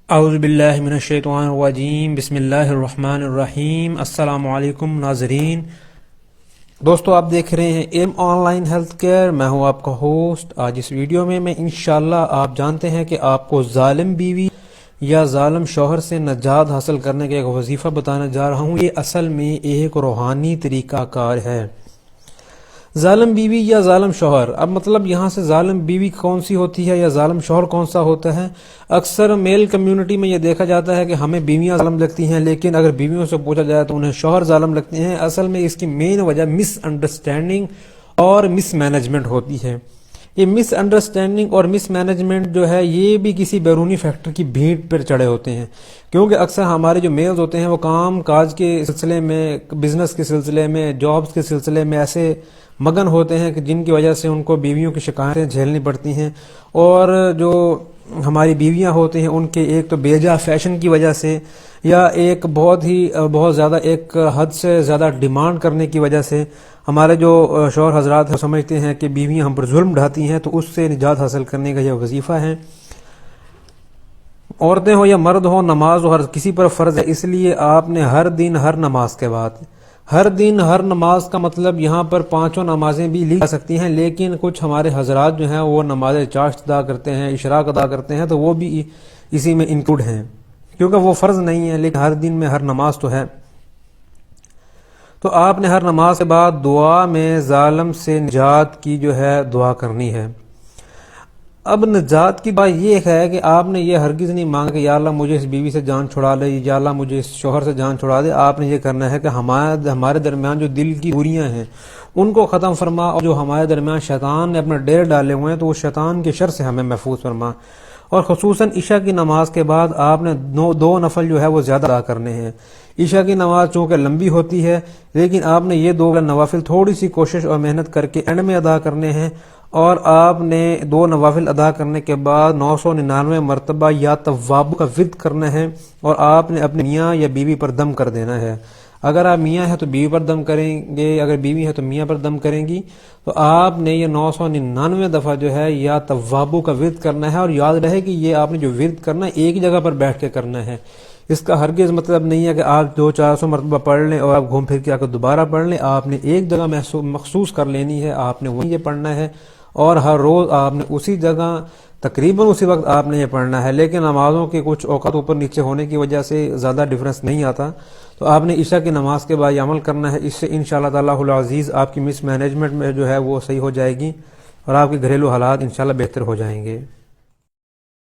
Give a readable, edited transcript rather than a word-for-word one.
اعوذ باللہ من الشیطان الرجیم بسم اللہ الرحمن الرحیم۔ السلام علیکم ناظرین، دوستو آپ دیکھ رہے ہیں M online health care. میں ہوں آپ کا ہوسٹ۔ آج اس ویڈیو میں انشاءاللہ آپ جانتے ہیں کہ آپ کو ظالم بیوی یا ظالم شوہر سے نجات حاصل کرنے کا ایک وظیفہ بتانے جا رہا ہوں۔ یہ اصل میں ایک روحانی طریقہ کار ہے۔ ظالم بیوی یا ظالم شوہر، اب مطلب یہاں سے ظالم بیوی کون سی ہوتی ہے یا ظالم شوہر کون سا ہوتا ہے؟ اکثر میل کمیونٹی میں یہ دیکھا جاتا ہے کہ ہمیں بیویاں ظالم لگتی ہیں، لیکن اگر بیویوں سے پوچھا جائے تو انہیں شوہر ظالم لگتے ہیں۔ اصل میں اس کی مین وجہ مس انڈرسٹینڈنگ اور مس مینجمنٹ ہوتی ہے۔ یہ مس انڈرسٹینڈنگ اور مس مینجمنٹ جو ہے یہ بھی کسی بیرونی فیکٹر کی بھیٹ پر چڑھے ہوتے ہیں، کیونکہ اکثر ہمارے جو میلز ہوتے ہیں وہ کام کاج کے سلسلے میں، بزنس کے سلسلے میں، جابز کے سلسلے میں ایسے مگن ہوتے ہیں کہ جن کی وجہ سے ان کو بیویوں کی شکایتیں جھیلنی پڑتی ہیں، اور جو ہماری بیویاں ہوتی ہیں ان کے ایک تو بیجا فیشن کی وجہ سے یا ایک بہت زیادہ ایک حد سے زیادہ ڈیمانڈ کرنے کی وجہ سے ہمارے جو شوہر حضرات سمجھتے ہیں کہ بیویاں ہم پر ظلم ڈھاتی ہیں، تو اس سے نجات حاصل کرنے کا یہ وظیفہ ہے۔ عورتیں ہو یا مرد ہو، نماز ہو ہر کسی پر فرض ہے، اس لیے آپ نے ہر دن ہر نماز کے بعد ہر دن ہر نماز کا مطلب یہاں پر 5 نمازیں بھی لی جا سکتی ہیں، لیکن کچھ ہمارے حضرات جو ہیں وہ نماز چاشت ادا کرتے ہیں، اشراق ادا کرتے ہیں، تو وہ بھی اسی میں انکلوڈ ہیں، کیونکہ وہ فرض نہیں ہے لیکن ہر دن میں ہر نماز تو ہے۔ تو آپ نے ہر نماز کے بعد دعا میں ظالم سے نجات کی جو ہے دعا کرنی ہے۔ اب نجات کی بات یہ ہے کہ آپ نے یہ ہرگز نہیں مانگا کہ یا اللہ مجھے اس بیوی سے جان چھڑا لے، یا اللہ مجھے اس شوہر سے جان چھڑا دے۔ آپ نے یہ کرنا ہے کہ ہمارے درمیان جو دل کی دوریاں ہیں ان کو ختم فرما، اور جو ہمارے درمیان شیطان نے اپنے ڈیر ڈالے ہوئے ہیں تو وہ شیطان کے شر سے ہمیں محفوظ فرما۔ اور خصوصاً عشاء کی نماز کے بعد آپ نے 2 نفل جو ہے وہ زیادہ ادا کرنے ہیں۔ عشاء کی نماز چونکہ لمبی ہوتی ہے، لیکن آپ نے یہ 2 نوافل تھوڑی سی کوشش اور محنت کر کے اینڈ میں ادا کرنے ہیں، اور آپ نے 2 نوافل ادا کرنے کے بعد 999 مرتبہ یا تواب کا ورد کرنا ہے، اور آپ نے اپنے میاں یا بیوی پر دم کر دینا ہے۔ اگر آپ میاں ہیں تو بیوی پر دم کریں گے، اگر بیوی ہے تو میاں پر دم کریں گی، تو آپ نے یہ 999 دفعہ جو ہے یا توابو کا ورد کرنا ہے۔ اور یاد رہے کہ یہ آپ نے جو ورد کرنا ہے ایک جگہ پر بیٹھ کے کرنا ہے۔ اس کا ہرگز مطلب نہیں ہے کہ آپ 200-400 مرتبہ پڑھ لیں اور آپ گھوم پھر کے آ کے دوبارہ پڑھ لیں۔ آپ نے ایک جگہ مخصوص کر لینی ہے، آپ نے وہیں یہ پڑھنا ہے، اور ہر روز آپ نے اسی جگہ تقریباً اسی وقت آپ نے یہ پڑھنا ہے۔ لیکن نمازوں کے کچھ اوقات اوپر نیچے ہونے کی وجہ سے زیادہ ڈفرنس نہیں آتا، تو آپ نے عشاء کی نماز کے بعد یہ عمل کرنا ہے۔ اس سے انشاءاللہ تعالی العزیز آپ کی مس مینجمنٹ میں جو ہے وہ صحیح ہو جائے گی، اور آپ کے گھریلو حالات انشاءاللہ بہتر ہو جائیں گے۔